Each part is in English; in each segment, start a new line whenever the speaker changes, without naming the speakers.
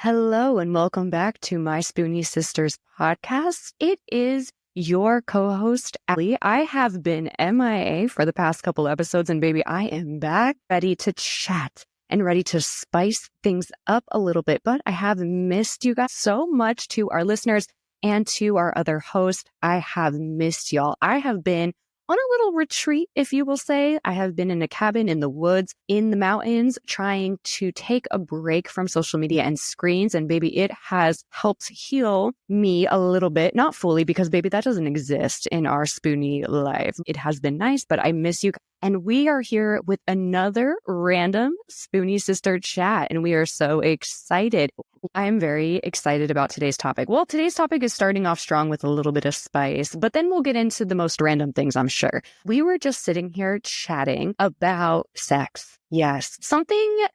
Hello and welcome back to my Spoonies Sisters podcast. It is your co-host, Allie. I have been MIA for the past couple episodes, and baby, I am back ready to chat and ready to spice things up a little bit. But I have missed you guys so much. To our listeners and to our other host, I have missed y'all. I have been on a little retreat, if you will say. I have been in a cabin in the woods, in the mountains, trying to take a break from social media and screens. And baby, it has helped heal me a little bit. Not fully, because baby, that doesn't exist in our Spoonie life. It has been nice, but I miss you. And we are here with another random Spoonie sister chat, and we are so excited. I'm very excited about today's topic. Well, today's topic is starting off strong with a little bit of spice, but then we'll get into the most random things, I'm sure. We were just sitting here chatting about sex. Yes, something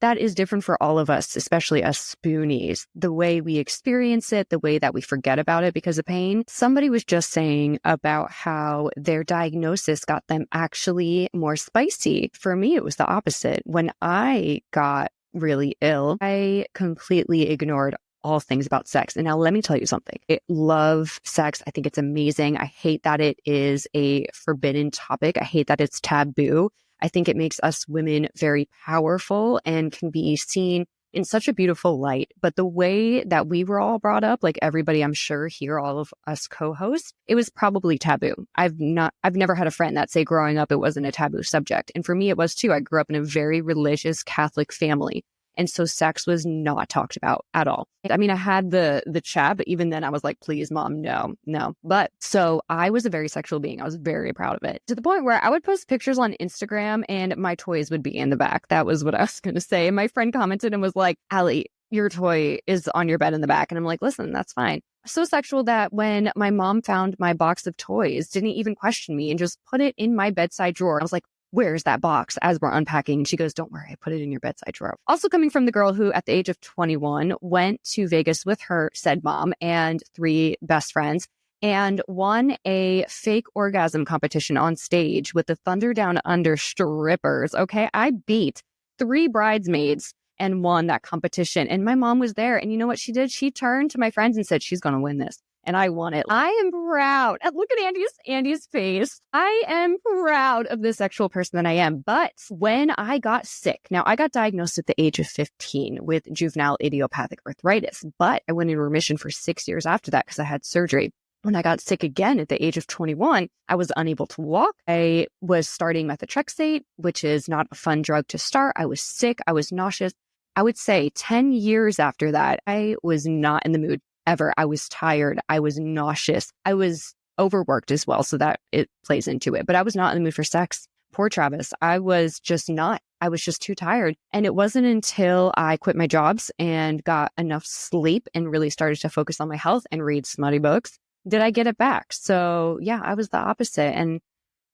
that is different for all of us, especially us Spoonies, the way we experience it, the way that we forget about it because of pain. Somebody was just saying about how their diagnosis got them actually more spicy. For me, it was the opposite. When I got really ill, I completely ignored all things about sex. And now let me tell you something. I love sex. I think it's amazing. I hate that it is a forbidden topic. I hate that it's taboo. I think it makes us women very powerful and can be seen in such a beautiful light. But the way that we were all brought up, like everybody, I'm sure here, all of us co-hosts, it was probably taboo. I've never had a friend that say growing up, it wasn't a taboo subject. And for me, it was too. I grew up in a very religious Catholic family. And so sex was not talked about at all. I mean, I had the chat, but even then I was like, please, mom, no. But so I was a very sexual being. I was very proud of it, to the point where I would post pictures on Instagram and my toys would be in the back. That was what I was going to say. And my friend commented and was like, Allie, your toy is on your bed in the back. And I'm like, listen, that's fine. So sexual that when my mom found my box of toys, didn't even question me and just put it in my bedside drawer. I was like, where's that box? As we're unpacking, she goes, don't worry, I put it in your bedside drawer. Also coming from the girl who at the age of 21 went to Vegas with her said mom and 3 best friends and won a fake orgasm competition on stage with the Thunder Down Under strippers. Okay, I beat 3 bridesmaids and won that competition. And my mom was there. And you know what she did? She turned to my friends and said, she's going to win this. And I won it. I am proud. Look at Andy's face. I am proud of the sexual person that I am. But when I got sick, now I got diagnosed at the age of 15 with juvenile idiopathic arthritis, but I went in remission for 6 years after that because I had surgery. When I got sick again at the age of 21, I was unable to walk. I was starting methotrexate, which is not a fun drug to start. I was sick. I was nauseous. I would say 10 years after that, I was not in the mood ever. I was tired. I was nauseous. I was overworked as well. So that it plays into it. But I was not in the mood for sex. Poor Travis. I was just not. I was just too tired. And it wasn't until I quit my jobs and got enough sleep and really started to focus on my health and read smutty books did I get it back. So yeah, I was the opposite. And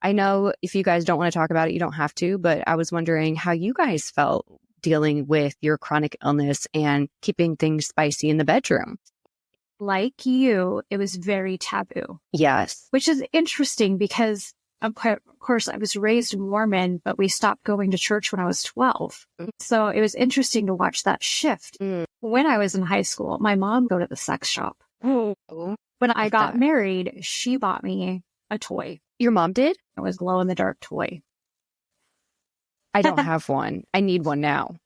I know if you guys don't want to talk about it, you don't have to. But I was wondering how you guys felt dealing with your chronic illness and keeping things spicy in the bedroom.
Like you, it was very taboo.
Yes.
Which is interesting because, of course, I was raised Mormon, but we stopped going to church when I was 12. So it was interesting to watch that shift. When I was in high school, my mom go to the sex shop. When I got married, she bought me a toy.
Your mom did?
It was glow-in-the-dark toy.
I don't have one. I need one now.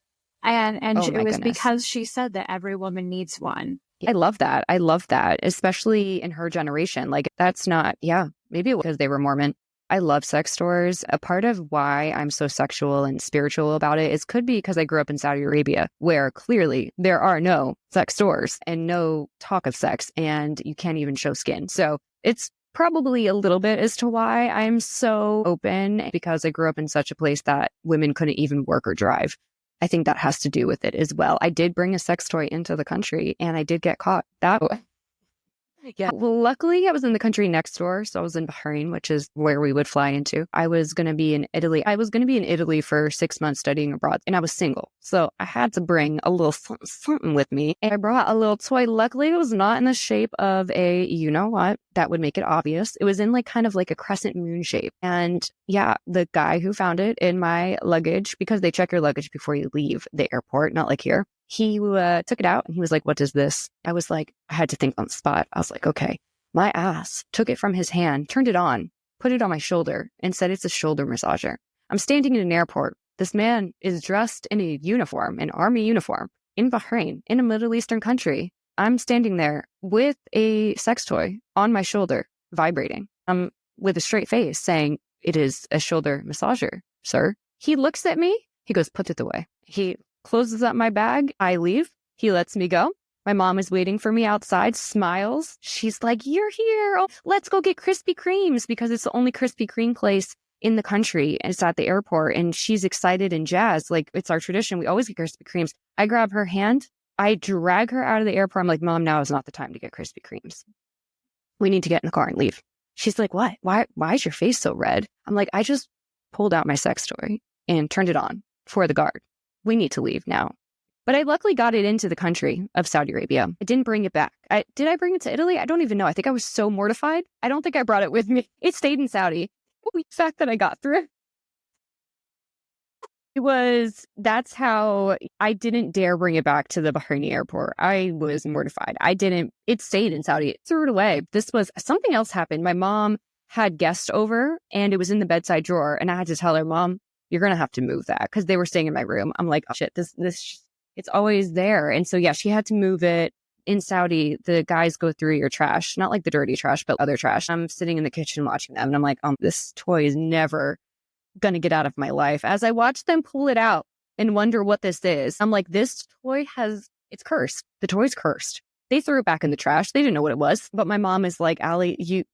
And it was because she said that every woman needs one.
I love that. I love that, especially in her generation. Like, that's not, maybe it was because they were Mormon. I love sex stores. A part of why I'm so sexual and spiritual about it is could be because I grew up in Saudi Arabia, where clearly there are no sex stores and no talk of sex, and you can't even show skin. So it's probably a little bit as to why I'm so open, because I grew up in such a place that women couldn't even work or drive. I think that has to do with it as well. I did bring a sex toy into the country and I did get caught. Yeah. Well, luckily I was in the country next door. So I was in Bahrain, which is where we would fly into. I was going to be in Italy. I was going to be in Italy for 6 months studying abroad, and I was single. So I had to bring a little something with me. And I brought a little toy. Luckily, it was not in the shape of a, you know what, that would make it obvious. It was in like kind of like a crescent moon shape. And yeah, the guy who found it in my luggage, because they check your luggage before you leave the airport, not like here. He took it out and he was like, what is this? I was like, I had to think on the spot. I was like, okay. My ass took it from his hand, turned it on, put it on my shoulder, and said it's a shoulder massager. I'm standing in an airport. This man is dressed in a uniform, an army uniform, in Bahrain, in a Middle Eastern country. I'm standing there with a sex toy on my shoulder, vibrating. I'm with a straight face saying, it is a shoulder massager, sir. He looks at me. He goes, put it away. He closes up my bag. I leave. He lets me go. My mom is waiting for me outside, smiles. She's like, you're here. Oh, let's go get Krispy Kremes because it's the only Krispy Kreme place in the country. And it's at the airport. And she's excited and jazzed. Like, it's our tradition. We always get Krispy Kremes. I grab her hand. I drag her out of the airport. I'm like, Mom, now is not the time to get Krispy Kremes. We need to get in the car and leave. She's like, what? Why is your face so red? I'm like, I just pulled out my sex toy and turned it on for the guard. We need to leave now. But I luckily got it into the country of Saudi Arabia. I didn't bring it back. Did I bring it to Italy? I don't even know. I think I was so mortified. I don't think I brought it with me. It stayed in Saudi. The fact that I got through it. That's how I didn't dare bring it back to the Bahraini airport. I was mortified. It stayed in Saudi. It threw it away. Something else happened. My mom had guests over and it was in the bedside drawer. And I had to tell her, Mom, you're going to have to move that because they were staying in my room. I'm like, oh, shit, it's always there. And so, yeah, she had to move it. In Saudi, the guys go through your trash, not like the dirty trash, but other trash. I'm sitting in the kitchen watching them and I'm like, this toy is never going to get out of my life. As I watch them pull it out and wonder what this is, I'm like, this toy it's cursed. The toy's cursed. They threw it back in the trash. They didn't know what it was. But my mom is like, Allie, you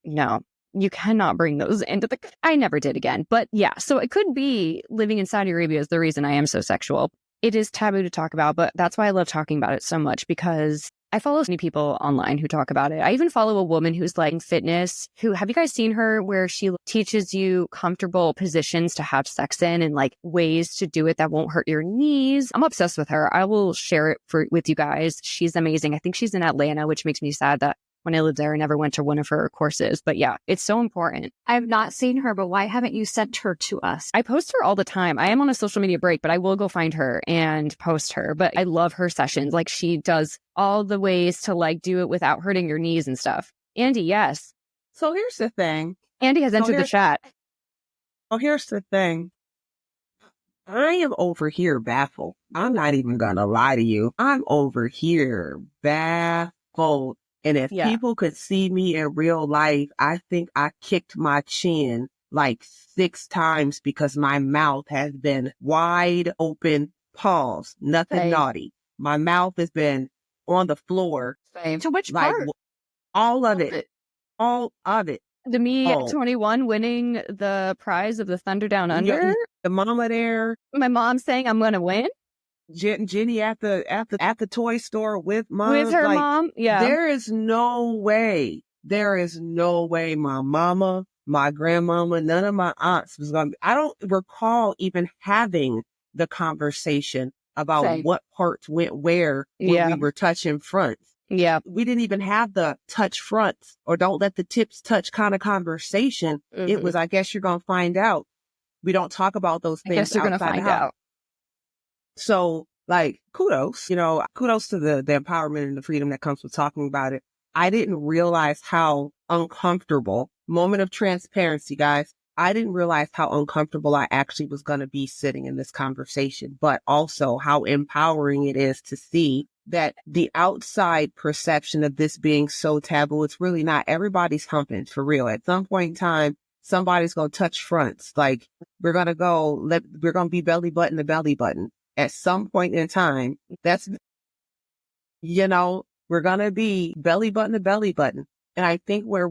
cannot bring those into I never did again. But yeah, so it could be living in Saudi Arabia is the reason I am so sexual. It is taboo to talk about, but that's why I love talking about it so much because I follow so many people online who talk about it. I even follow a woman who's like in fitness have you guys seen her where she teaches you comfortable positions to have sex in and like ways to do it that won't hurt your knees? I'm obsessed with her. I will share it with you guys. She's amazing. I think she's in Atlanta, which makes me sad that when I lived there, I never went to one of her courses. But yeah, it's so important.
I've not seen her, but why haven't you sent her to us?
I post her all the time. I am on a social media break, but I will go find her and post her. But I love her sessions. Like she does all the ways to like do it without hurting your knees and stuff. Andy, yes.
So here's the thing.
Andy has entered the chat.
Oh, here's the thing. I am over here baffled. I'm not even going to lie to you. I'm over here baffled. And if people could see me in real life, I think I kicked my chin like 6 times because my mouth has been wide open, pause, nothing naughty. My mouth has been on the floor.
Same.
To which part?
All of it. All of it.
To me at 21 winning the prize of the Thunder Down Under.
The mama there.
My mom saying I'm going to win.
Jenny at the toy store with mom.
With her mom. Yeah.
There is no way my mama, my grandmama, none of my aunts was going to, I don't recall even having the conversation about what parts went where when we were touching fronts.
Yeah.
We didn't even have the touch fronts or don't let the tips touch kind of conversation. Mm-hmm. It was, I guess you're going to find out. We don't talk about those things.
I guess you're going to find out.
So, like, kudos to the empowerment and the freedom that comes with talking about it. I didn't realize how uncomfortable, moment of transparency, guys. I didn't realize how uncomfortable I actually was going to be sitting in this conversation, but also how empowering it is to see that the outside perception of this being so taboo, it's really not. Everybody's humping for real. At some point in time, somebody's going to touch fronts. Like, we're going to be belly button to belly button. At some point in time, we're going to be belly button to belly button. And I think where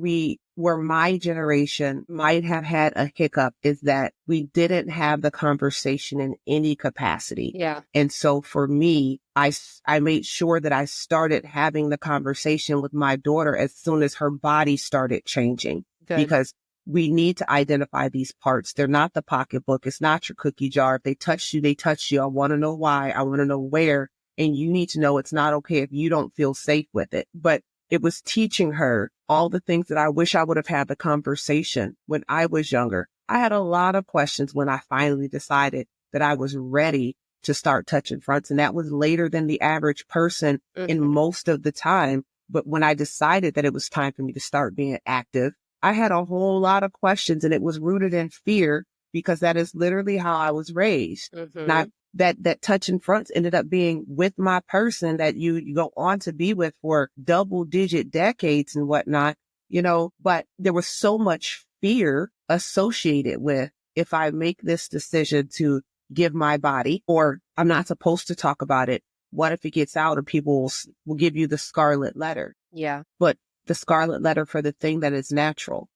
my generation might have had a hiccup is that we didn't have the conversation in any capacity.
Yeah.
And so for me, I made sure that I started having the conversation with my daughter as soon as her body started changing. Good. Because we need to identify these parts. They're not the pocketbook. It's not your cookie jar. If they touch you, they touch you. I want to know why. I want to know where. And you need to know it's not okay if you don't feel safe with it. But it was teaching her all the things that I wish I would have had the conversation when I was younger. I had a lot of questions when I finally decided that I was ready to start touching fronts. And that was later than the average person in most of the time. But when I decided that it was time for me to start being active, I had a whole lot of questions, and it was rooted in fear because that is literally how I was raised. Now, that touching fronts ended up being with my person that you go on to be with for double-digit decades and whatnot, you know, but there was so much fear associated with, if I make this decision to give my body, or I'm not supposed to talk about it, what if it gets out and people will give you the scarlet letter?
Yeah.
But the scarlet letter for the thing that is natural.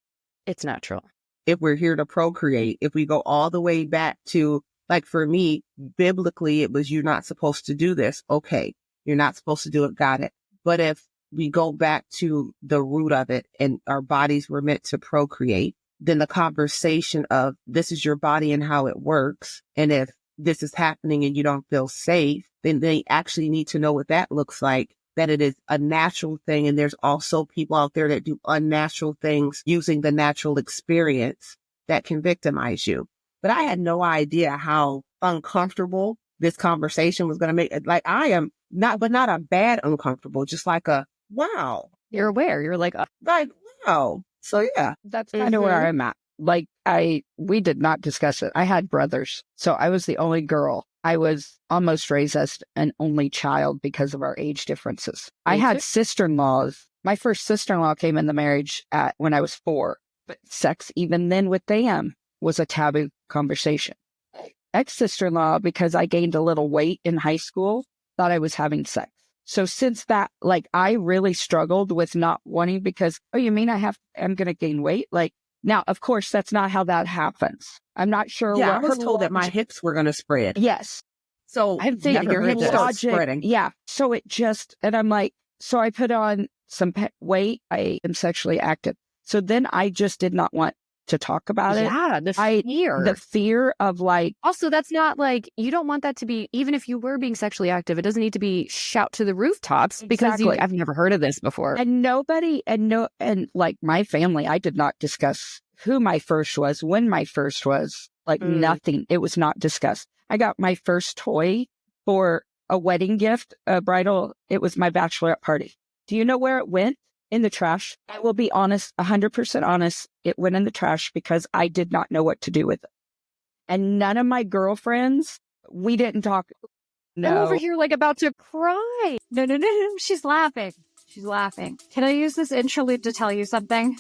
It's natural.
If we're here to procreate, if we go all the way back to, like for me, biblically, it was, you're not supposed to do this. Okay. You're not supposed to do it. Got it. But if we go back to the root of it and our bodies were meant to procreate, then the conversation of this is your body and how it works. And if this is happening and you don't feel safe, then they actually need to know what that looks like, that it is a natural thing. And there's also people out there that do unnatural things using the natural experience that can victimize you. But I had no idea how uncomfortable this conversation was going to make it. Like, I am not, but not a bad uncomfortable, just like a, wow.
You're aware. You're like,
wow. So yeah.
That's kind of where I'm at. Like, we did not discuss it. I had brothers, so I was the only girl. I was almost raised as an only child because of our age differences. I had sister-in-laws. My first sister-in-law came in the marriage when I was 4, but sex, even then with them, was a taboo conversation. Ex-sister-in-law, because I gained a little weight in high school, thought I was having sex. So since that, like, I really struggled with not wanting, because, oh, you mean I'm going to gain weight? Like, now, of course, that's not how that happens. I'm not sure.
Yeah, I was told that my hips were going to spread.
Yes.
So
I'm thinking
your hips start spreading.
Yeah. So it just, and I'm like, so I put on some weight. I am sexually active. So then I just did not want to talk about it.
Yeah,
the fear of, like.
Also, that's not like, you don't want that to be, even if you were being sexually active, it doesn't need to be shout to the rooftops, because I've never heard of this before.
And like my family, I did not discuss who my first was, when my first was, like nothing. It was not discussed. I got my first toy for a wedding gift, it was my bachelorette party. Do you know where it went? In the trash. I will be honest, 100% honest. It went in the trash because I did not know what to do with it. And none of my girlfriends, we didn't talk. No.
I'm over here like about to cry.
No. She's laughing. Can I use this interlude to tell you something?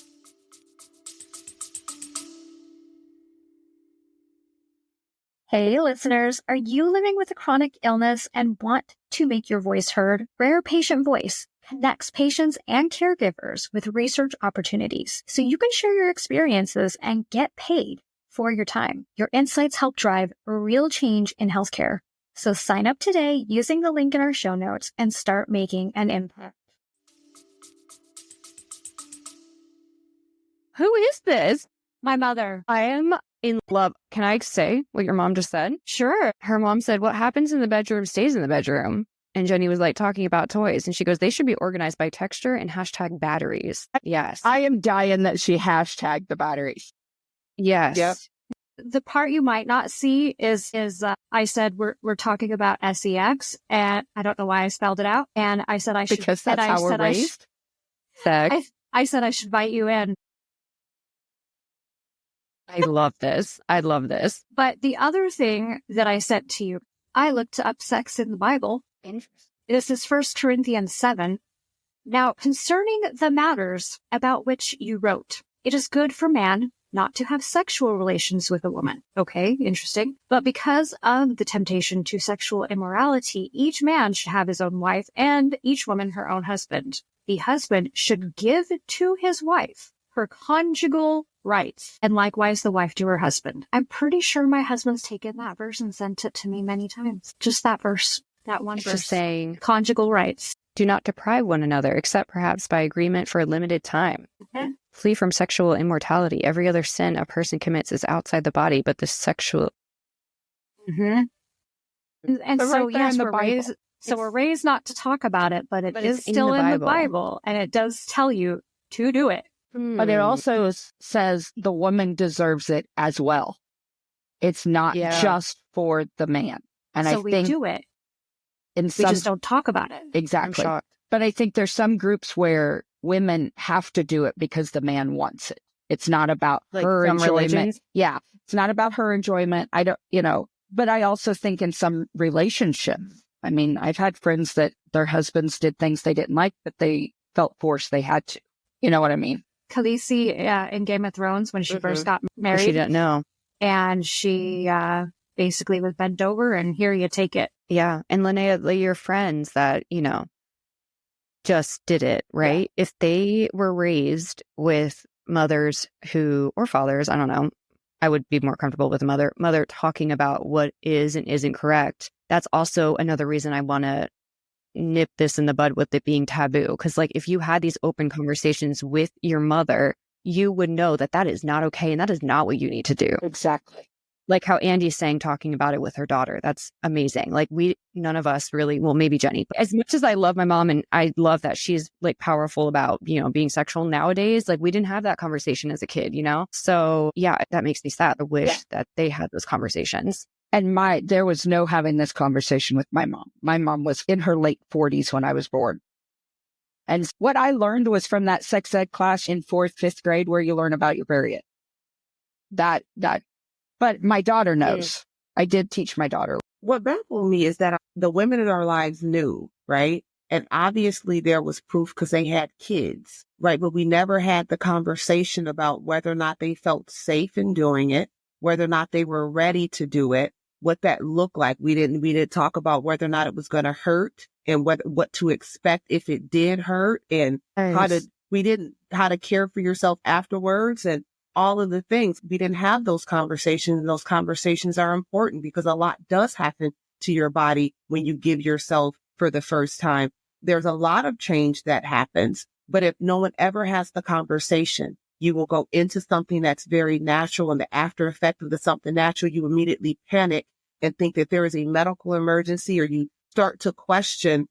Hey, listeners, are you living with a chronic illness and want to make your voice heard? Rare Patient Voice connects patients and caregivers with research opportunities so you can share your experiences and get paid for your time. Your insights help drive real change in healthcare. So sign up today using the link in our show notes and start making an impact.
Who is this?
My mother.
I am in love. Can I say what your mom just said?
Sure.
Her mom said, what happens in the bedroom stays in the bedroom. And Jenny was like talking about toys. And she goes, they should be organized by texture and hashtag batteries. Yes.
I am dying that she hashtagged the batteries.
Yes.
Yep.
The part you might not see is I said we're talking about sex, and I don't know why I spelled it out. And I said I should,
because that's how we're raised.
I said I should invite you in.
I love this.
But the other thing that I said to you, I looked up sex in the Bible. This is 1 Corinthians 7. Now, concerning the matters about which you wrote, it is good for man not to have sexual relations with a woman. Okay, interesting. But because of the temptation to sexual immorality, each man should have his own wife and each woman her own husband. The husband should give to his wife her conjugal rights, and likewise the wife to her husband. I'm pretty sure my husband's taken that verse and sent it to me many times. Just that verse. That one verse.
Just saying,
conjugal rights.
Do not deprive one another, except perhaps by agreement for a limited time.
Mm-hmm.
Flee from sexual immortality. Every other sin a person commits is outside the body, but the sexual.
Mm-hmm. And so,
right
yes, we're raised not to talk about it, but it is still in the Bible, and it does tell you to do it.
But it also says the woman deserves it as well. It's not just for the man. And
so
I
we
think
do it.
in
We
some,
just don't talk about it.
exactly.
I'm shocked.
But I think there's some groups where women have to do it because the man wants it. It's not about
Like
her
some
enjoyment.
religions?
Yeah. It's not about her enjoyment. I don't, but I also think in some relationships, I mean, I've had friends that their husbands did things they didn't like, but they felt forced they had to. You know what I mean?
Khaleesi in Game of Thrones, when she first got married,
She didn't know.
and she basically was bent over and here you take it.
Yeah. And Linnea, like your friends that, just did it, right? If they were raised with mothers or fathers, I don't know, I would be more comfortable with a mother talking about what is and isn't correct. That's also another reason I want to nip this in the bud with it being taboo. Because like if you had these open conversations with your mother, you would know that that is not okay and that is not what you need to do.
Exactly.
Like how Andy's saying, talking about it with her daughter. That's amazing. Like none of us really, well, maybe Jenny, but as much as I love my mom and I love that she's like powerful about, being sexual nowadays, like we didn't have that conversation as a kid, So yeah, that makes me sad. I wish that they had those conversations.
And there was no having this conversation with my mom. My mom was in her late 40s when I was born. And what I learned was from that sex ed class in 4th, 5th grade, where you learn about your period. But my daughter knows. I did teach my daughter.
What baffled me is that the women in our lives knew, right? And obviously there was proof because they had kids, right? But we never had the conversation about whether or not they felt safe in doing it, whether or not they were ready to do it, what that looked like. We didn't talk about whether or not it was going to hurt and what to expect if it did hurt and how to care for yourself afterwards and all of the things. We didn't have those conversations, and those conversations are important because a lot does happen to your body when you give yourself for the first time. There's a lot of change that happens, but if no one ever has the conversation, you will go into something that's very natural, and the after effect of the something natural, you immediately panic and think that there is a medical emergency, or you start to question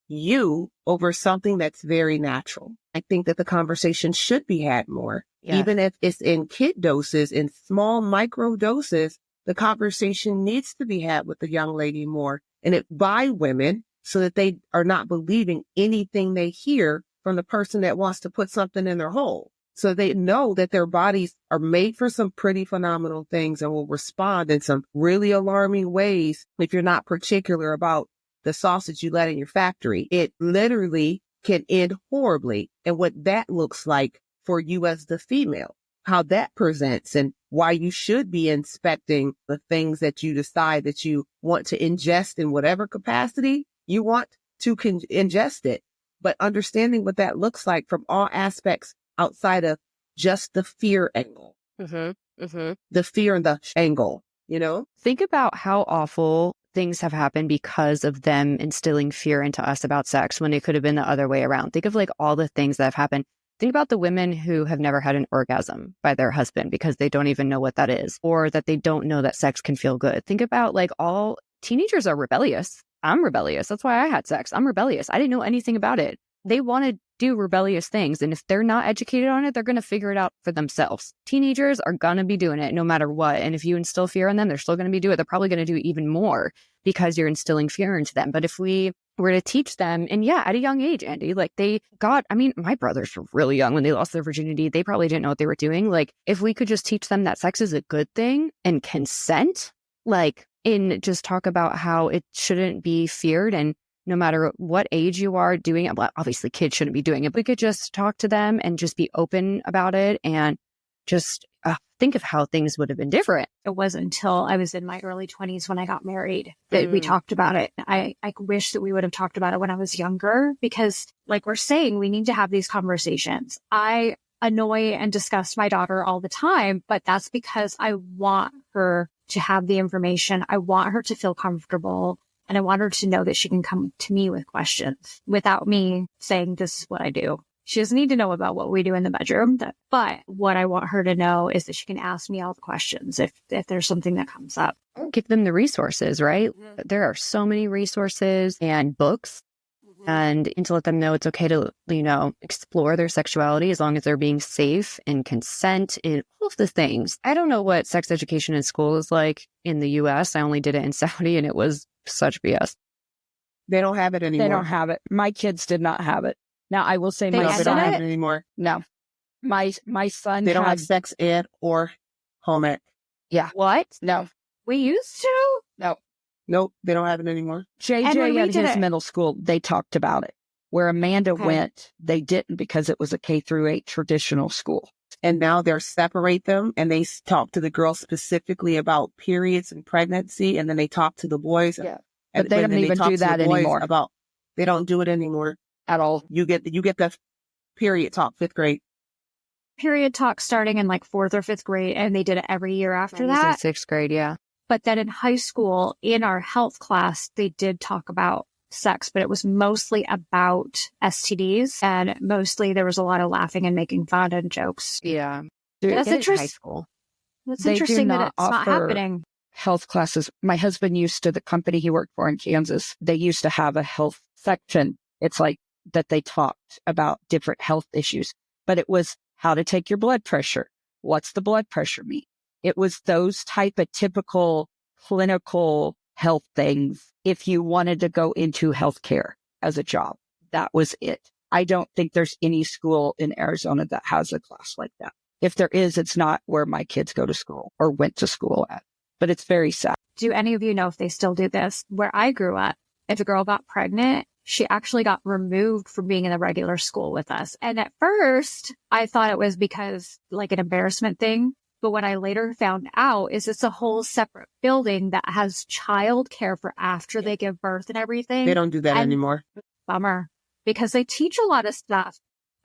you over something that's very natural. I think that the conversation should be had more. Yes. Even if it's in kid doses, in small micro doses, the conversation needs to be had with the young lady more, and by women, so that they are not believing anything they hear from the person that wants to put something in their hole. So they know that their bodies are made for some pretty phenomenal things and will respond in some really alarming ways if you're not particular about the sausage you let in your factory. It literally can end horribly. And what that looks like for you as the female, how that presents, and why you should be inspecting the things that you decide that you want to ingest in whatever capacity you want to ingest it. But understanding what that looks like from all aspects outside of just the fear angle, the fear and the angle,
Think about how awful things have happened because of them instilling fear into us about sex when it could have been the other way around. Think of like all the things that have happened. Think about the women who have never had an orgasm by their husband because they don't even know what that is, or that they don't know that sex can feel good. Think about like all teenagers are rebellious. I'm rebellious. That's why I had sex. I'm rebellious. I didn't know anything about it. They want to do rebellious things. And if they're not educated on it, they're going to figure it out for themselves. Teenagers are going to be doing it no matter what. And if you instill fear in them, they're still going to be doing it. They're probably going to do even more because you're instilling fear into them. But if we were to teach them, and yeah, at a young age, Andy, like my brothers were really young when they lost their virginity. They probably didn't know what they were doing. Like if we could just teach them that sex is a good thing and consent, and just talk about how it shouldn't be feared, and no matter what age you are doing it, well, obviously kids shouldn't be doing it, but we could just talk to them and just be open about it and just think of how things would have been different.
It wasn't until I was in my early 20s when I got married that we talked about it. I wish that we would have talked about it when I was younger, because like we're saying, we need to have these conversations. I annoy and disgust my daughter all the time, but that's because I want her to have the information. I want her to feel comfortable. And I want her to know that she can come to me with questions without me saying, this is what I do. She doesn't need to know about what we do in the bedroom. But what I want her to know is that she can ask me all the questions if there's something that comes up.
Give them the resources, right? There are so many resources and books and to let them know it's okay to, explore their sexuality as long as they're being safe and consent and all of the things. I don't know what sex education in school is like in the US. I only did it in Saudi and it was such BS.
They don't have it anymore.
They don't have it. My kids did not have it. Now, I will say
They
my
don't
son,
have it anymore.
no, my son
They don't
had,
have sex ed or home ec.
yeah,
What?
no,
We used to?
no.
Nope, they don't have it anymore.
And when
JJ
we
at
did
his
it-
middle school, they talked about it. Where Amanda
Okay.
went, they didn't because it was a K-8 traditional school.
And now they're separate them and they talk to the girls specifically about periods and pregnancy. And then they talk to the boys.
Yeah.
And
But they
then
don't even
talk
do
to the
that
boys
anymore
About, they don't do it anymore.
at all.
You get the period talk, 5th grade.
Period talk starting in like 4th or 5th grade, and they did it every year after
I was in
that.
6th grade, yeah.
But then in high school, in our health class, they did talk about sex, but it was mostly about STDs, and mostly there was a lot of laughing and making fun and jokes.
Yeah.
Dude,
That's
In high
interesting.
school.
It's
They do
interesting that
not
it's not
offer-
happening.
Health classes. My husband used to, the company he worked for in Kansas, they used to have a health section. It's like that they talked about different health issues, but it was how to take your blood pressure. What's the blood pressure mean? It was those type of typical clinical health things. If you wanted to go into healthcare as a job, that was it. I don't think there's any school in Arizona that has a class like that. If there is, it's not where my kids go to school or went to school at, but it's very sad.
Do any of you know if they still do this? Where I grew up, if a girl got pregnant, she actually got removed from being in the regular school with us. And at first, I thought it was because like an embarrassment thing. But what I later found out is it's a whole separate building that has child care for after they give birth and everything.
They don't do that
And-
anymore.
Bummer. Because they teach a lot of stuff.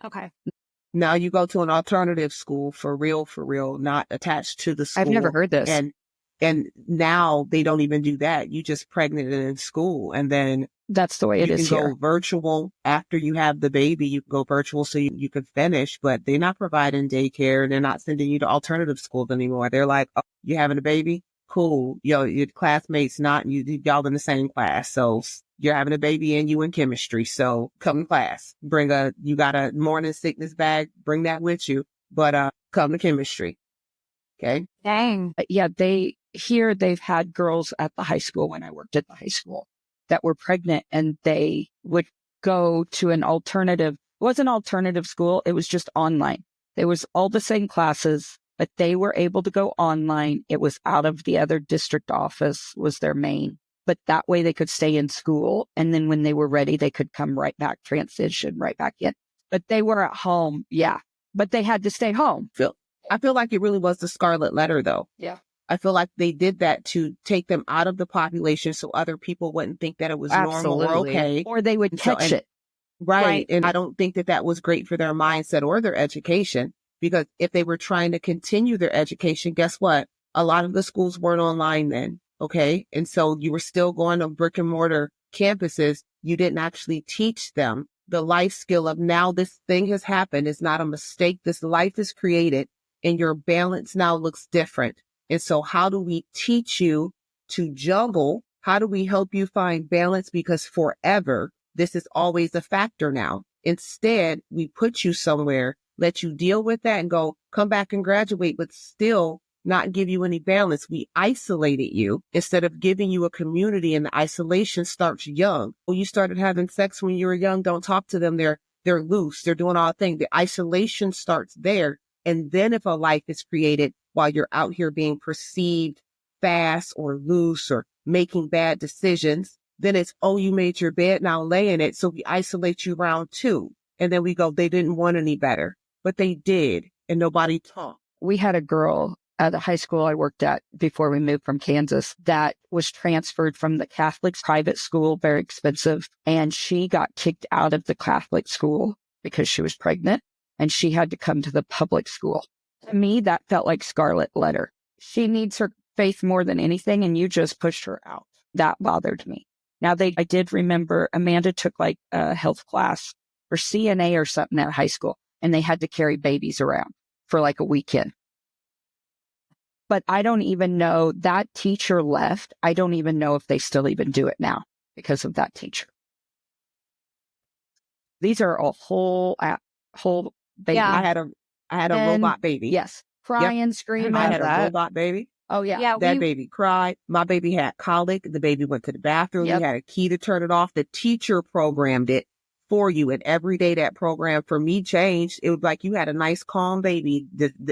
Okay.
Now you go to an alternative school for real, not attached to the school.
I've never heard this.
And now they don't even do that. You just pregnant and in school, and then
That's the way it
you
is
can
here.
go virtual after you have the baby. You can go virtual so you can finish, but they're not providing daycare. They're not sending you to alternative schools anymore. They're like, oh, you having a baby? Cool. Your classmates not, y'all in the same class. So you're having a baby and you in chemistry. So come to class. You got a morning sickness bag. Bring that with you, but come to chemistry. Okay.
Dang.
Yeah, they've had girls at the high school when I worked at the high school that were pregnant, and they would go to an alternative. It wasn't alternative school. It was just online. There was all the same classes, but they were able to go online. It was out of the other district office was their main, but that way they could stay in school. And then when they were ready, they could come right back, transition right back in, but they were at home. Yeah. But they had to stay home.
I feel like it really was the scarlet letter though.
Yeah.
I feel like they did that to take them out of the population so other people wouldn't think that it was normal or
Absolutely.
okay.
Or they would catch it.
Right. And I don't think that was great for their mindset or their education, because if they were trying to continue their education, guess what? A lot of the schools weren't online then. Okay. And so you were still going to brick and mortar campuses. You didn't actually teach them the life skill of now this thing has happened. It's not a mistake. This life is created and your balance now looks different. And so how do we teach you to juggle? How do we help you find balance? Because forever, this is always a factor now. Instead, we put you somewhere, let you deal with that and go, come back and graduate, but still not give you any balance. We isolated you instead of giving you a community, and the isolation starts young. When you started having sex when you were young, don't talk to them. They're loose. They're doing all things. The isolation starts there. And then if a life is created while you're out here being perceived fast or loose or making bad decisions, then it's, oh, you made your bed, now lay in it. So we isolate you round two. And then we go, they didn't want any better, but they did. And nobody talked.
We had a girl at the high school I worked at before we moved from Kansas that was transferred from the Catholic private school, very expensive. And she got kicked out of the Catholic school because she was pregnant, and she had to come to the public school. To me, that felt like scarlet letter. She needs her faith more than anything, and you just pushed her out. That bothered me. Now, I did remember Amanda took like a health class or CNA or something at high school, and they had to carry babies around for like a weekend. But I don't even know, that teacher left. I don't even know if they still even do it now because of that teacher. These are a whole baby.
Yeah.
I had a
And-
robot baby.
Yes. Crying, screaming.
I had a robot baby.
Oh, yeah.
Yeah.
That baby cried. My baby had colic. The baby went to the bathroom.
Yep.
You had a key to turn it off. The teacher programmed it for you. And every day that program for me changed. It was like you had a nice, calm baby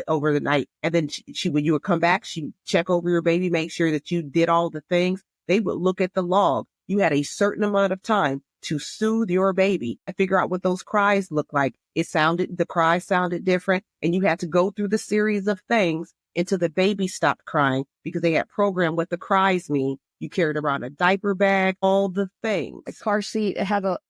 over the night. And then she, when you would come back, she'd check over your baby, make sure that you did all the things. They would look at the log. You had a certain amount of time to soothe your baby and figure out what those cries look like. The cries sounded different, and you had to go through the series of things until the baby stopped crying because they had programmed what the cries mean. You carried around a diaper bag, all the things.
A car seat.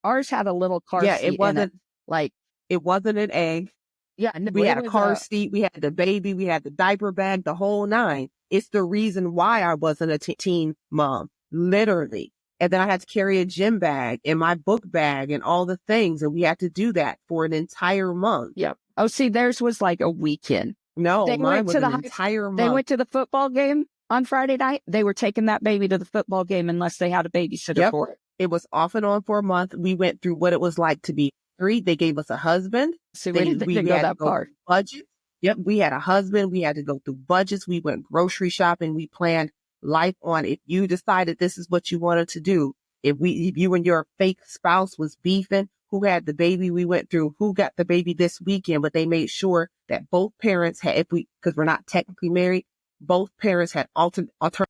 Ours had a little car
Yeah,
seat.
it wasn't
like,
it wasn't an egg.
yeah.
We had a car seat. We had the baby. We had the diaper bag, the whole nine. It's the reason why I wasn't a teen mom, literally. And then I had to carry a gym bag and my book bag and all the things. And we had to do that for an entire month.
Yep. Oh, see, theirs was like a weekend.
No,
They
mine
went
was
to
an
the
entire
They
month.
went to the football game on Friday night. They were taking that baby to the football game unless they had a babysitter
Yep.
for it.
It was off and on for a month. We went through what it was like to be married. They gave us a husband.
See, we didn't go
had to
that
go
far.
through budget. Yep. We had a husband. We had to go through budgets. We went grocery shopping. We planned life on if you decided this is what you wanted to do. If you and your fake spouse was beefing, who had the baby, we went through who got the baby this weekend, but they made sure that both parents had, because we're not technically married, both parents had alternate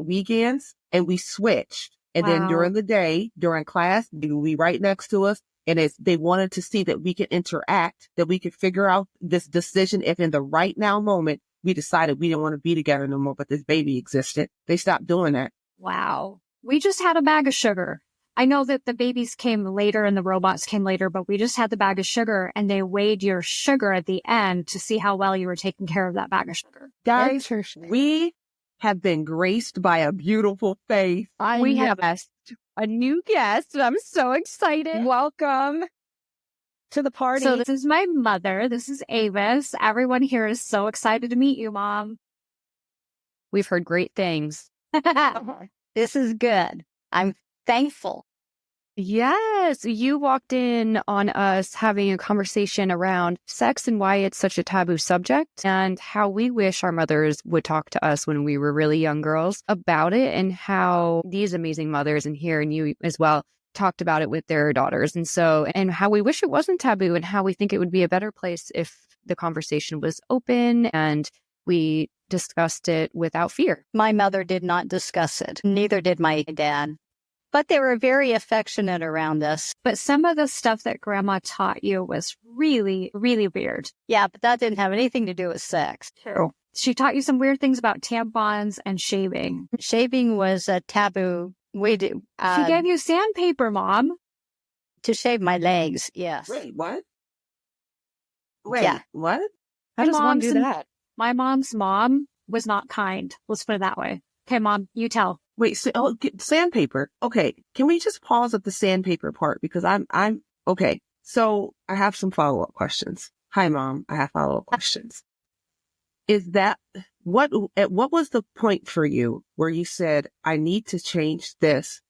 weekends, and we switched. And then
Wow.
during the day, during class, they would be right next to us. And they wanted to see that we could interact, that we could figure out this decision. If in the right now moment, we decided we didn't want to be together no more, but this baby existed, they stopped doing that.
Wow. We just had a bag of sugar. I know that the babies came later and the robots came later, but we just had the bag of sugar and they weighed your sugar at the end to see how well you were taking care of that bag of sugar.
Guys, we have been graced by a beautiful face.
We have a new guest. I'm so excited. Welcome to the party.
So this is my mother. This is Avis. Everyone here is so excited to meet you, Mom.
We've heard great things.
This is good. I'm thankful.
Yes, you walked in on us having a conversation around sex and why it's such a taboo subject and how we wish our mothers would talk to us when we were really young girls about it, and how these amazing mothers, and here and you as well, talked about it with their daughters. And how we wish it wasn't taboo, and how we think it would be a better place if the conversation was open and we discussed it without fear.
My mother did not discuss it. Neither did my dad. But they were very affectionate around us.
But some of the stuff that Grandma taught you was really, really weird.
Yeah, but that didn't have anything to do with sex.
True. She taught you some weird things about tampons and shaving.
Shaving was a taboo. We did.
She gave you sandpaper, Mom.
To shave my legs, yes.
Wait, what? Wait,
Yeah.
what?
How does one do that?
My mom's mom was not kind. Let's put it that way. Okay, Mom, you tell.
Wait, sandpaper. Okay, can we just pause at the sandpaper part? Because I'm okay. So I have some follow-up questions. Hi, Mom. I have follow-up questions. Is that what was the point for you where you said, I need to change this?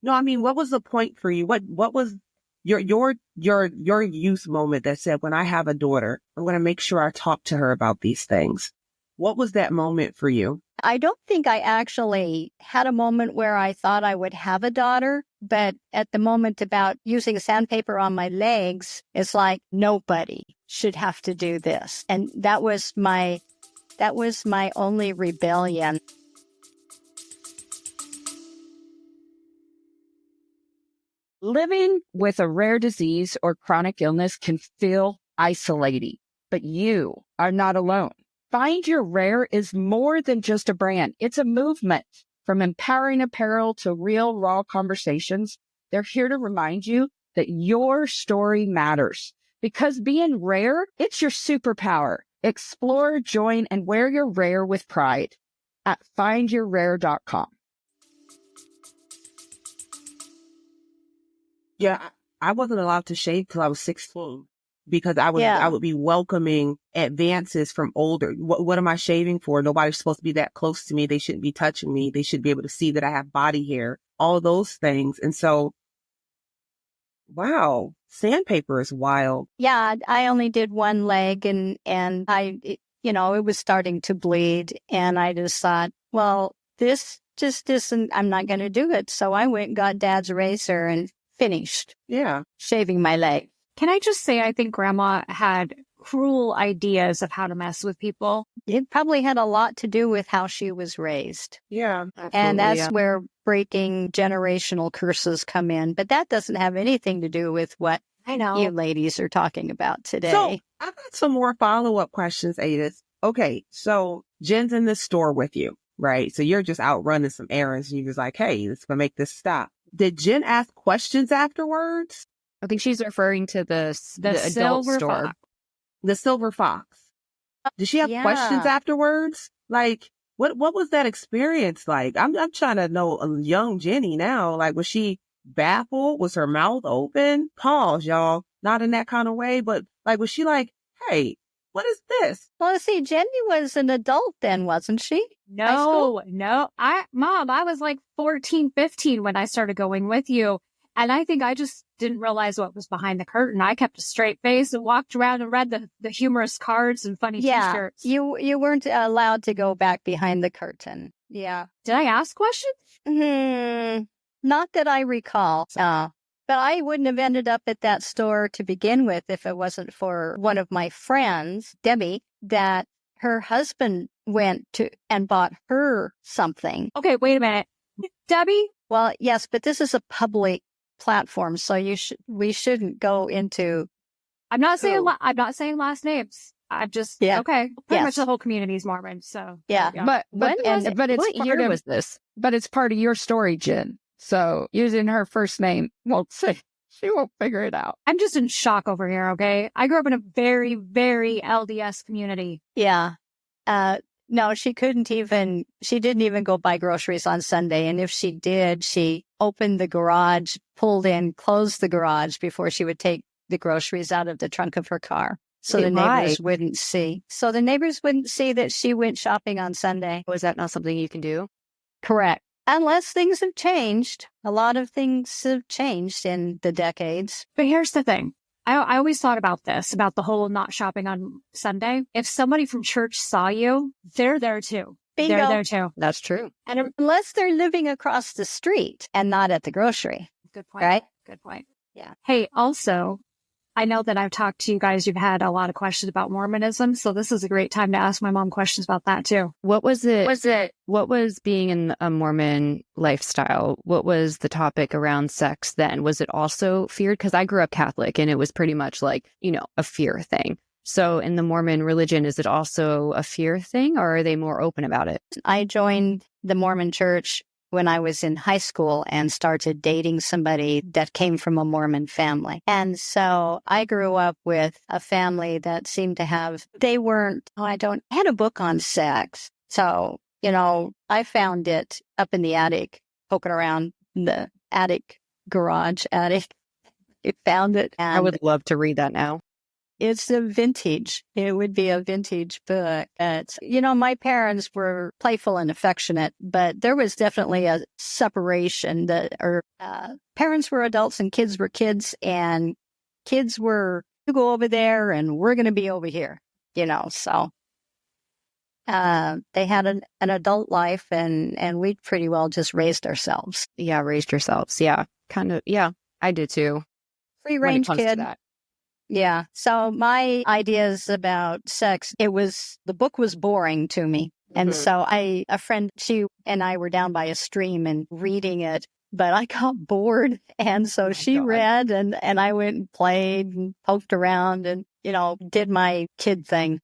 No, I mean, what was the point for you? What was your youth moment that said, when I have a daughter, I'm going to make sure I talk to her about these things? What was that moment for you?
I don't think I actually had a moment where I thought I would have a daughter, but at the moment about using sandpaper on my legs, it's like nobody should have to do this. And that was my only rebellion.
Living with a rare disease or chronic illness can feel isolating, but you are not alone. Find Your Rare is more than just a brand. It's a movement. From empowering apparel to real, raw conversations, they're here to remind you that your story matters. Because being rare, it's your superpower. Explore, join, and wear your rare with pride at findyourrare.com.
Yeah, I wasn't allowed to shave till I was 16 because I would be welcoming advances from older. What am I shaving for? Nobody's supposed to be that close to me. They shouldn't be touching me. They should be able to see that I have body hair, all of those things. And so Wow. Sandpaper is wild.
Yeah, I only did one leg and it was starting to bleed. And I just thought, well, this just isn't, I'm not going to do it. So I went and got Dad's razor and finished shaving my leg.
Can I just say, I think Grandma had cruel ideas of how to mess with people.
It probably had a lot to do with how she was raised.
Yeah.
And that's where breaking generational curses come in. But that doesn't have anything to do with what
I know
you ladies are talking about today.
So I've got some more follow-up questions, Adis. Okay, so Jen's in the store with you, right? So you're just out running some errands. And you was like, hey, let's go make this stop. Did Jen ask questions afterwards?
I think she's referring to the adult
silver
store.
fox.
The Silver Fox. Did she have questions afterwards? Like, what was that experience like? I'm trying to know a young Jenny now. Like, was she baffled? Was her mouth open? Pause, y'all. Not in that kind of way, but like, was she like, hey, what is this?
Well, see, Jenny was an adult then, wasn't she?
No. Mom, I was like 14, 15 when I started going with you. And I think I just didn't realize what was behind the curtain. I kept a straight face and walked around and read the humorous cards and funny T-shirts.
You weren't allowed to go back behind the curtain. Yeah.
Did I ask questions?
Not that I recall. But I wouldn't have ended up at that store to begin with if it wasn't for one of my friends, Debbie, that her husband went to and bought her something.
Okay, wait a minute. Debbie?
Well, yes, but this is a public platform, so we shouldn't go into.
I'm not saying last names. I'm just okay. Pretty much the whole community is Mormon, so
But was this? But it's part of your story, Jen. So using her first name won't say she won't figure it out.
I'm just in shock over here. Okay, I grew up in a very, very LDS community.
Yeah. No, she didn't even go buy groceries on Sunday. And if she did, she opened the garage, pulled in, closed the garage before she would take the groceries out of the trunk of her car. So the neighbors wouldn't see. So the neighbors wouldn't see that she went shopping on Sunday.
Was that not something you can do?
Correct. Unless things have changed. A lot of things have changed in the decades.
But here's the thing. I always thought about this, about the whole not shopping on Sunday. If somebody from church saw you, they're there too.
Bingo.
They're there too.
That's true.
And unless they're living across the street and not at the grocery.
Good point.
Right?
Good point.
Yeah.
Hey, also, I know that I've talked to you guys. You've had a lot of questions about Mormonism. So this is a great time to ask my mom questions about that too.
What was it? What was being in a Mormon lifestyle? What was the topic around sex then? Was it also feared? Because I grew up Catholic and it was pretty much like, a fear thing. So in the Mormon religion, is it also a fear thing or are they more open about it?
I joined the Mormon church when I was in high school and started dating somebody that came from a Mormon family. And so I grew up with a family that seemed to have, I had a book on sex. So, I found it up in the attic, poking around the garage attic. It found it. And
I would love to read that now.
It would be a vintage book. My parents were playful and affectionate, but there was definitely a separation parents were adults and kids were kids, and kids were, you go over there and we're going to be over here, so they had an adult life and we pretty well just raised ourselves.
Yeah. Raised yourselves. Yeah. Kind of. Yeah. I did too.
Free range kid. Yeah. So my ideas about sex, the book was boring to me. And so a friend, she and I were down by a stream and reading it, but I got bored. And so she read and I went and played and poked around and, did my kid thing.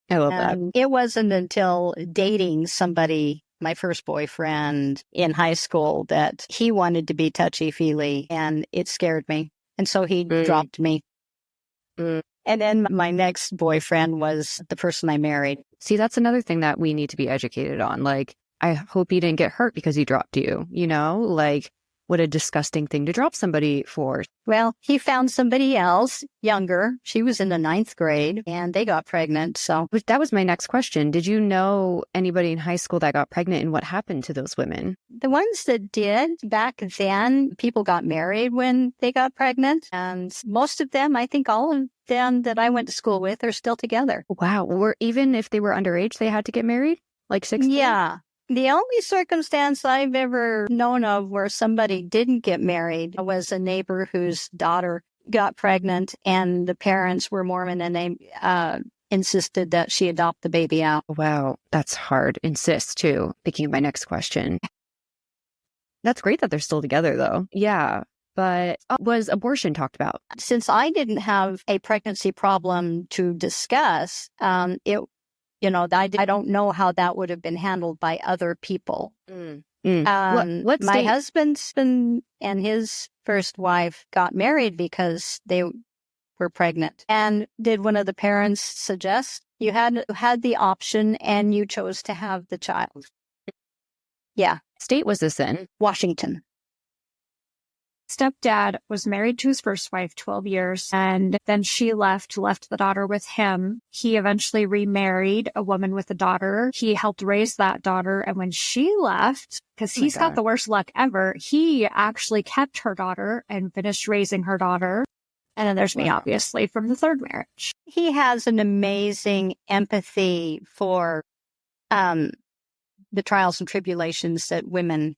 I love that.
It wasn't until dating somebody, my first boyfriend in high school, that he wanted to be touchy-feely and it scared me. And so he dropped me. And then my next boyfriend was the person I married.
See, that's another thing that we need to be educated on. Like, I hope you didn't get hurt because he dropped you, like What a disgusting thing to drop somebody for.
Well, he found somebody else, younger. She was in the 9th grade, and they got pregnant. So
That was my next question. Did you know anybody in high school that got pregnant, and what happened to those women?
the ones that did back then, people got married when they got pregnant. And most of them, I think all of them that I went to school with are still together.
Wow. Or even if they were underage, they had to get married? Like 16?
Yeah. The only circumstance I've ever known of where somebody didn't get married was a neighbor whose daughter got pregnant and the parents were Mormon and they insisted that she adopt the baby out.
Wow. That's hard. Insist, too. Thinking of my next question. That's great that they're still together, though. Yeah. But was abortion talked about?
Since I didn't have a pregnancy problem to discuss, I don't know how that would have been handled by other people.
What
my husband and his first wife got married because they were pregnant. And did one of the parents suggest you had the option and you chose to have the child? Yeah.
State was this in?
Washington.
Stepdad was married to his first wife 12 years, and then she left the daughter with him. He eventually remarried a woman with a daughter. He helped raise that daughter, and when she left, because he's got the worst luck ever, he actually kept her daughter and finished raising her daughter. And then there's me, obviously, from the third marriage.
He has an amazing empathy for the trials and tribulations that women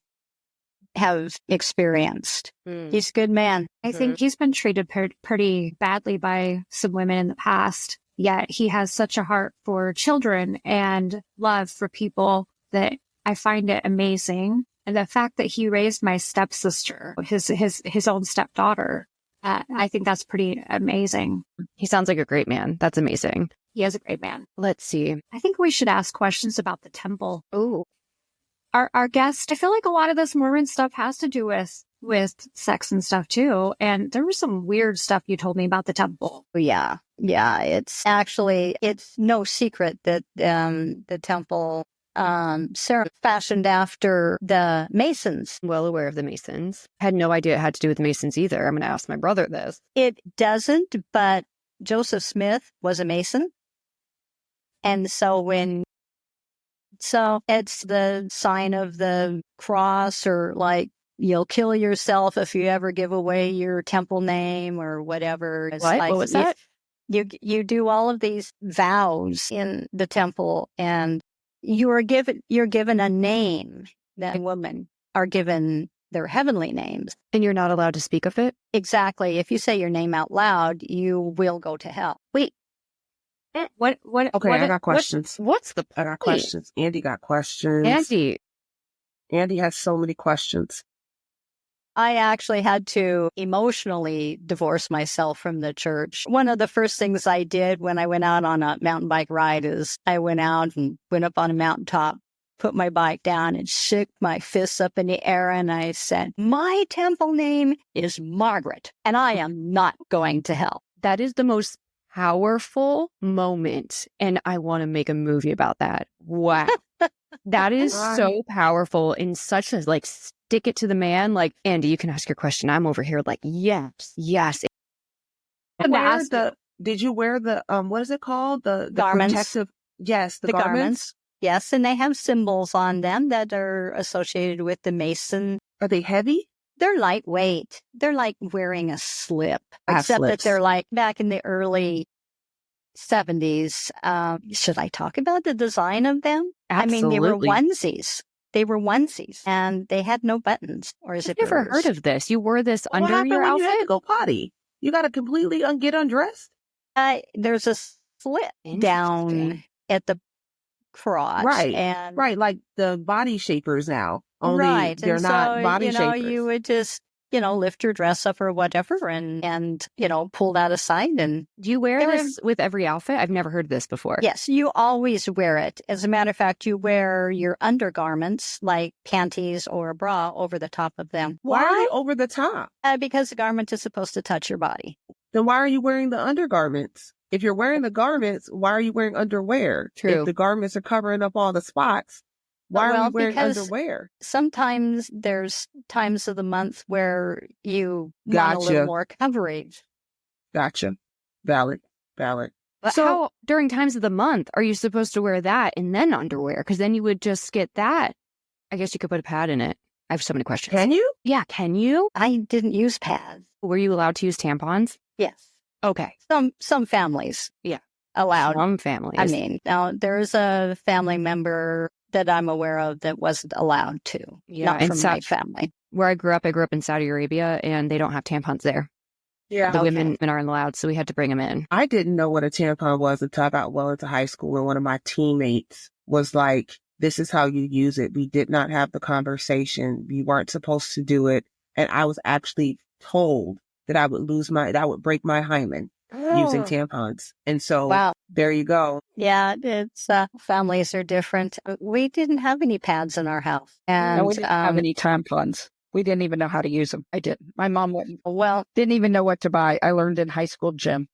have experienced. He's a good man.
I think he's been treated pretty badly by some women in the past, yet he has such a heart for children and love for people that I find it amazing. And the fact that he raised my stepsister, his own stepdaughter, I think that's pretty amazing.
He sounds like a great man. That's amazing.
He is a great man.
Let's see.
I think we should ask questions about the temple.
Oh,
Our guest, I feel like a lot of this Mormon stuff has to do with sex and stuff too. And there was some weird stuff you told me about the temple.
Yeah. It's no secret that the temple fashioned after the Masons.
well aware of the Masons. Had no idea it had to do with the Masons either. I'm going to ask my brother this.
It doesn't, but Joseph Smith was a Mason. And so it's the sign of the cross, or like you'll kill yourself if you ever give away your temple name or whatever. It's
What?
like
What was that?
You do all of these vows in the temple, and you're given a name. That women are given their heavenly names.
And you're not allowed to speak of it?
Exactly. If you say your name out loud, you will go to hell. Wait.
What?
Okay, I got questions.
What's the
I got questions. Andy got questions. Andy has so many questions.
I actually had to emotionally divorce myself from the church. One of the first things I did when I went out on a mountain bike ride is I went out and went up on a mountaintop, put my bike down and shook my fists up in the air. And I said, my temple name is Margaret, and I am not going to hell.
That is the most powerful moment. And I want to make a movie about that. Wow. That is so powerful and such a stick it to the man. Like, Andy, you can ask your question. I'm over here like, yes.
Did you wear the, what is it called? The
garments.
Protective, yes, the garments.
Yes, and they have symbols on them that are associated with the Mason.
Are they heavy?
They're lightweight. They're like wearing a slip, except that
slips.
they're like back in the early 70s. Should I talk about the design of them?
Absolutely.
I mean, they were onesies, and they had no buttons or zippers.
I've never heard of this. You wore this
What
under
happened
your
when
outfit?
you had to go potty? You got to completely get undressed?
There's a slit down at the crotch.
Right.
And
right. Like the body shapers now. Only
right.
they're
and
not
so,
body shapers.
You would just, lift your dress up or whatever and pull that aside. And
Do you wear this with every outfit? I've never heard this before.
yes, you always wear it. As a matter of fact, you wear your undergarments like panties or a bra over the top of them.
Why are they over the top?
Because the garment is supposed to touch your body.
Then why are you wearing the undergarments? If you're wearing the garments, why are you wearing underwear?
True.
If the garments are covering up all the spots, Why are
Well,
we wearing
because
underwear?
sometimes there's times of the month where you want a little
Gotcha.
more coverage.
Gotcha. Valid. Valid.
But
So-
how, during times of the month, are you supposed to wear that and then underwear? Because then you would just get that. I guess you could put a pad in it. I have so many questions.
Can you?
Yeah, can you?
I didn't use pads.
Were you allowed to use tampons?
Yes.
Okay.
Some families.
Yeah.
Allowed.
Some families.
I mean, now there's a family member that I'm aware of that wasn't allowed to.
Yeah,
Not
and
from my family.
where I grew up in Saudi Arabia, and they don't have tampons there.
Yeah.
The
Okay.
women aren't allowed, so we had to bring them in.
I didn't know what a tampon was until I got well into high school, and one of my teammates was like, this is how you use it. We did not have the conversation. We weren't supposed to do it. And I was actually told that I would break my hymen using tampons. And so
Wow.
there you go.
Yeah, it's families are different. We didn't have any pads in our house. And
No, we didn't have any tampons. We didn't even know how to use them. I didn't. My mom didn't even know what to buy. I learned in high school gym.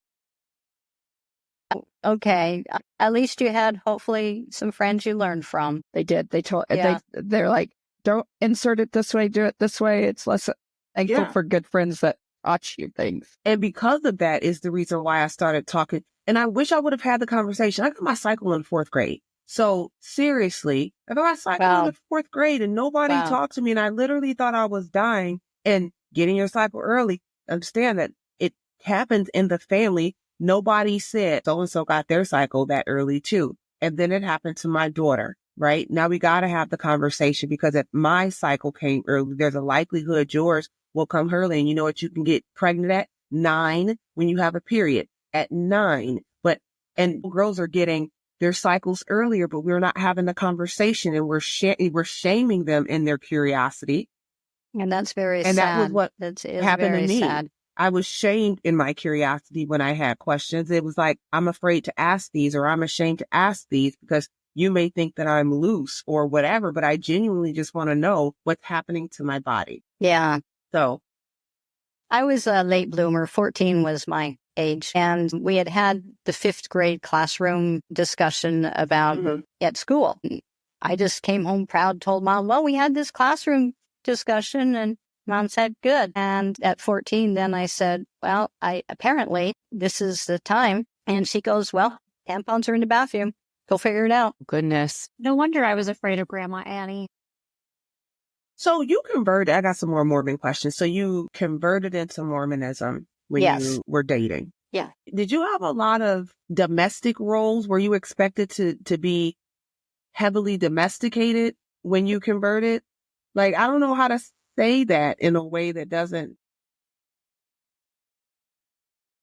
Okay. At least you had hopefully some friends you learned from.
They did.
Yeah.
They're like, don't insert it this way, do it this way. It's less thankful
Yeah.
for good friends that taught you things.
And because of that is the reason why I started talking. And I wish I would have had the conversation. I got my cycle in 4th grade. So seriously, I got my cycle
Wow.
in the 4th grade and nobody
Wow.
talked to me. And I literally thought I was dying. And getting your cycle early, understand that it happens in the family. Nobody said so-and-so got their cycle that early too. And then it happened to my daughter, right? Now we got to have the conversation because if my cycle came early, there's a likelihood yours will come early. And you know what you can get pregnant at? 9 when you have a period at 9. And girls are getting their cycles earlier, but we're not having the conversation and we're shaming them in their curiosity.
And that's very
And
sad.
that was what
That's
happened
very
to me.
sad.
I was shamed in my curiosity when I had questions. It was like, I'm afraid to ask these or I'm ashamed to ask these because you may think that I'm loose or whatever, but I genuinely just want to know what's happening to my body.
Yeah.
So
I was a late bloomer. 14 was my age. And we had the 5th grade classroom discussion about at school. I just came home proud, told Mom, well, we had this classroom discussion, and Mom said, good. And at 14, then I said, well, apparently this is the time. And she goes, well, tampons are in the bathroom. Go figure it out.
Goodness.
No wonder I was afraid of Grandma Annie.
So you converted, I got some more Mormon questions. So you converted into Mormonism when
Yes.
you were dating.
Yeah.
Did you have a lot of domestic roles? Were you expected to be heavily domesticated when you converted? Like, I don't know how to say that in a way that doesn't.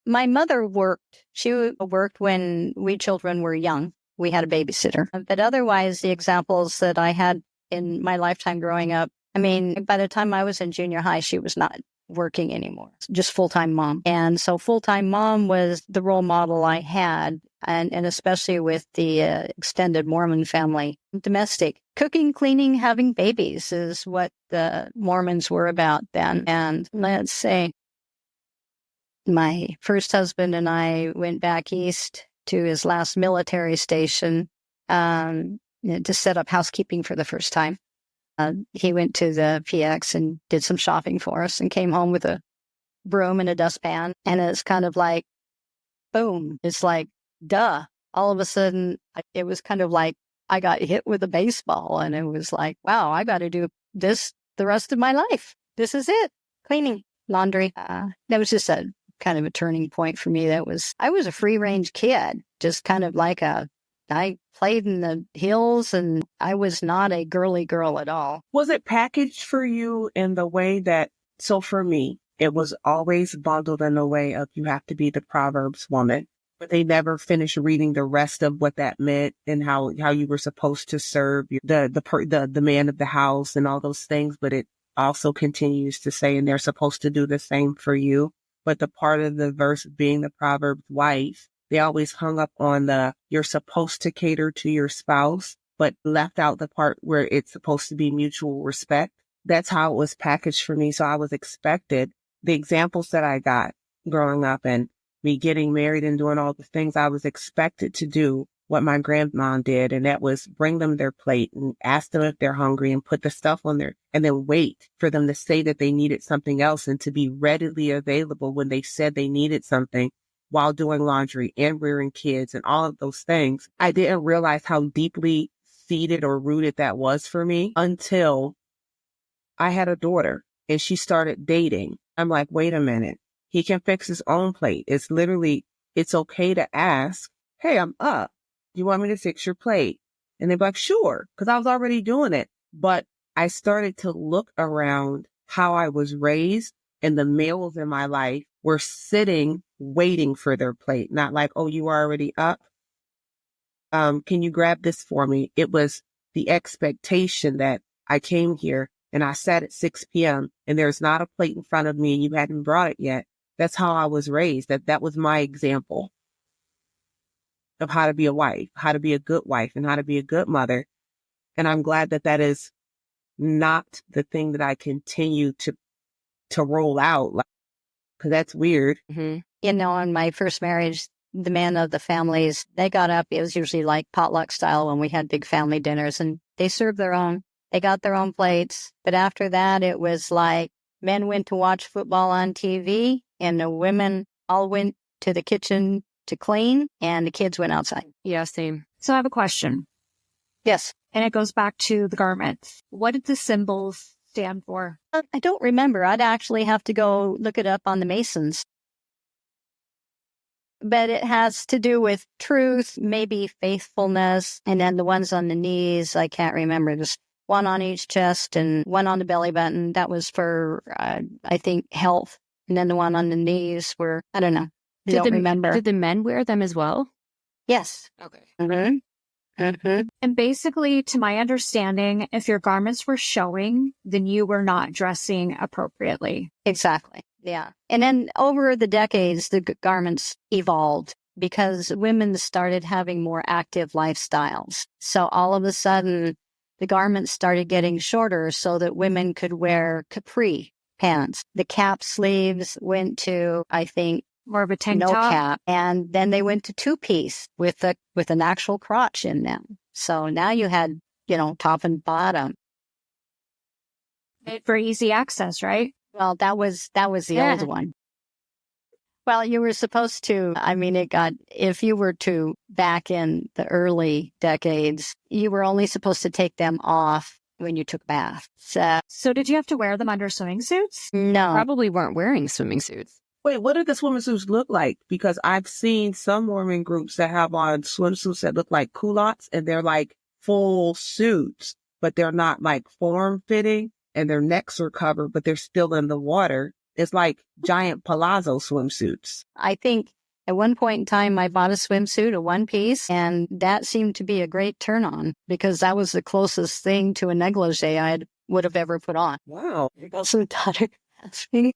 My mother worked. She worked when we children were young. We had a babysitter. But otherwise, the examples that I had in my lifetime growing up, I mean, by the time I was in junior high, she was not working anymore, just full-time mom. And so full-time mom was the role model I had, and especially with the extended Mormon family. Domestic cooking, cleaning, having babies is what the Mormons were about then. And let's say my first husband and I went back east to his last military station to set up housekeeping for the first time. He went to the PX and did some shopping for us and came home with a broom and a dustpan. And it's kind of like, boom. It's like, duh. All of a sudden, it was kind of like I got hit with a baseball. And it was like, wow, I got to do this the rest of my life. This is it. Cleaning, laundry. That was just a kind of a turning point for me. I was a free range kid, just kind of like I played in the hills and I was not a girly girl at all.
Was it packaged for you in the way that, so for me, it was always bundled in the way of you have to be the Proverbs woman, but they never finished reading the rest of what that meant and how you were supposed to serve the man of the house and all those things. But it also continues to say, and they're supposed to do the same for you. But the part of the verse being the Proverbs wife, they always hung up on you're supposed to cater to your spouse, but left out the part where it's supposed to be mutual respect. That's how it was packaged for me. So I was expected, the examples that I got growing up and me getting married and doing all the things I was expected to do what my grandma did. And that was bring them their plate and ask them if they're hungry and put the stuff on there and then wait for them to say that they needed something else and to be readily available when they said they needed something while doing laundry and rearing kids and all of those things. I didn't realize how deeply seated or rooted that was for me until I had a daughter and she started dating. I'm like, wait a minute. He can fix his own plate. It's okay to ask, hey, I'm up. You want me to fix your plate? And they'd be like, sure, because I was already doing it. But I started to look around how I was raised, and the males in my life were sitting, waiting for their plate. Not like, oh, you are already up. Can you grab this for me? It was the expectation that I came here and I sat at 6 p.m. and there's not a plate in front of me and you hadn't brought it yet. That's how I was raised. That was my example of how to be a wife, how to be a good wife, and how to be a good mother. And I'm glad that that is not the thing that I continue to roll out, because that's weird.
Mm-hmm. You know, in my first marriage, the men of the families, they got up. It was usually like potluck style when we had big family dinners, and they served their own. They got their own plates. But after that, it was like men went to watch football on TV, and the women all went to the kitchen to clean, and the kids went outside.
Yeah, same.
So I have a question.
Yes.
And it goes back to the garments. What did the symbols stand for?
I don't remember. I'd actually have to go look it up on the Masons. But it has to do with truth, maybe faithfulness, and then the ones on the knees, I can't remember. Just one on each chest and one on the belly button. That was for, I think, health. And then the one on the knees were, I don't know. I don't remember.
Did the men wear them as well?
Yes.
Okay.
Mm-hmm. Mm-hmm.
And basically, to my understanding, if your garments were showing, then you were not dressing appropriately.
Exactly. Yeah. And then over the decades, the garments evolved because women started having more active lifestyles. So all of a sudden, the garments started getting shorter so that women could wear capri pants. The cap sleeves went to, I think,
More of a tank
no
top.
cap. And then they went to two-piece with an actual crotch in them. So now you had, top and bottom.
Made for easy access, right?
Well, that was the old one. Well, you were supposed to, if you were to back in the early decades, you were only supposed to take them off when you took a bath.
So did you have to wear them under swimming suits?
No.
Probably weren't wearing swimming suits.
Wait, what did the swimsuits look like? Because I've seen some Mormon groups that have on swimsuits that look like culottes, and they're like full suits, but they're not like form-fitting, and their necks are covered, but they're still in the water. It's like giant palazzo swimsuits.
I think at one point in time, I bought a swimsuit, a one-piece, and that seemed to be a great turn-on because that was the closest thing to a negligee I would have ever put on.
Wow.
So daughter asked me.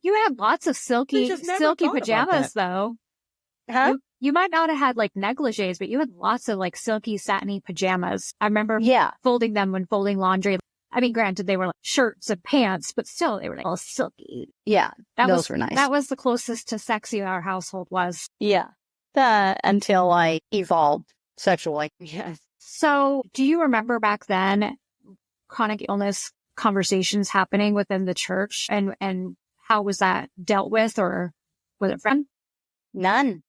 You had lots of silky pajamas, though.
Huh?
You might not have had like negligees, but you had lots of like silky, satiny pajamas. I remember folding them when folding laundry. I mean, granted, they were like shirts and pants, but still, they were like all silky.
Yeah, those were nice.
That was the closest to sexy our household was.
Yeah, until I evolved sexually.
Yes. So, do you remember back then chronic illness conversations happening within the church, and how was that dealt with, or was it friend?
None.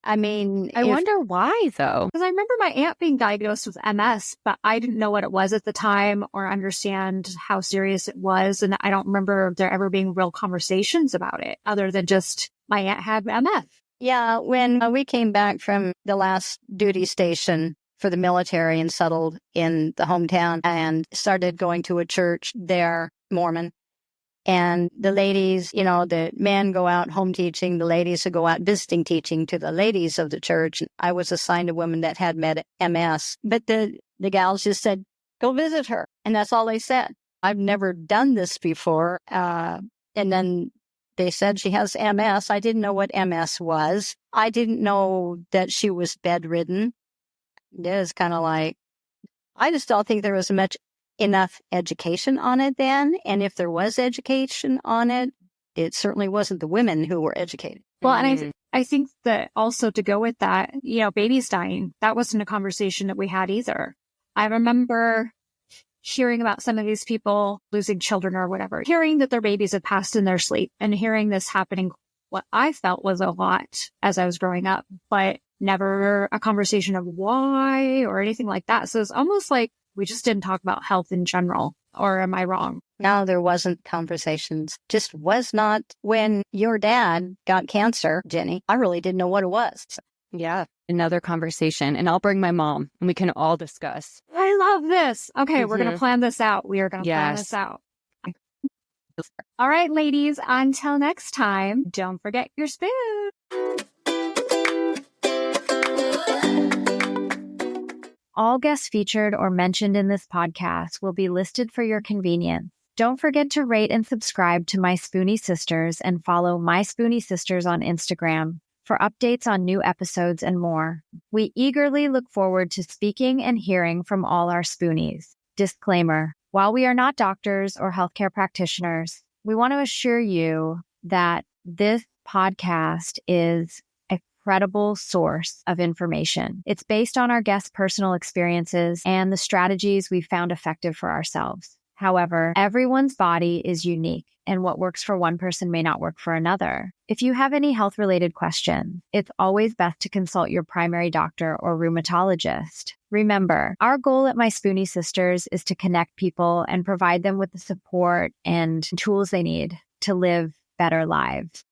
I mean,
I wonder why, though.
Because I remember my aunt being diagnosed with MS, but I didn't know what it was at the time or understand how serious it was. And I don't remember there ever being real conversations about it other than just my aunt had MS.
Yeah, when we came back from the last duty station for the military and settled in the hometown and started going to a church there, Mormon. And the ladies, the men go out home teaching, the ladies would go out visiting teaching to the ladies of the church. I was assigned a woman that had MS, but the gals just said, go visit her. And that's all they said. I've never done this before. And then they said she has MS. I didn't know what MS was. I didn't know that she was bedridden. It is kind of like, I just don't think there was enough education on it then. And if there was education on it, it certainly wasn't the women who were educated.
Well, and I think that also to go with that, babies dying, that wasn't a conversation that we had either. I remember hearing about some of these people losing children or whatever, hearing that their babies had passed in their sleep and hearing this happening, what I felt was a lot as I was growing up, but never a conversation of why or anything like that. So it's almost like we just didn't talk about health in general. Or am I wrong?
No, there wasn't conversations. Just was not. When your dad got cancer, Jenny, I really didn't know what it was.
Yeah. Another conversation. And I'll bring my mom and we can all discuss.
I love this. Okay, we're going to plan this out. We are going to plan this out. All right, ladies, until next time, don't forget your spoon. All guests featured or mentioned in this podcast will be listed for your convenience. Don't forget to rate and subscribe to My Spoonie Sisters and follow My Spoonie Sisters on Instagram for updates on new episodes and more. We eagerly look forward to speaking and hearing from all our Spoonies. Disclaimer: while we are not doctors or healthcare practitioners, we want to assure you that this podcast is a credible source of information. It's based on our guests' personal experiences and the strategies we found effective for ourselves. However, everyone's body is unique, and what works for one person may not work for another. If you have any health-related questions, it's always best to consult your primary doctor or rheumatologist. Remember, our goal at My Spoonie Sisters is to connect people and provide them with the support and tools they need to live better lives.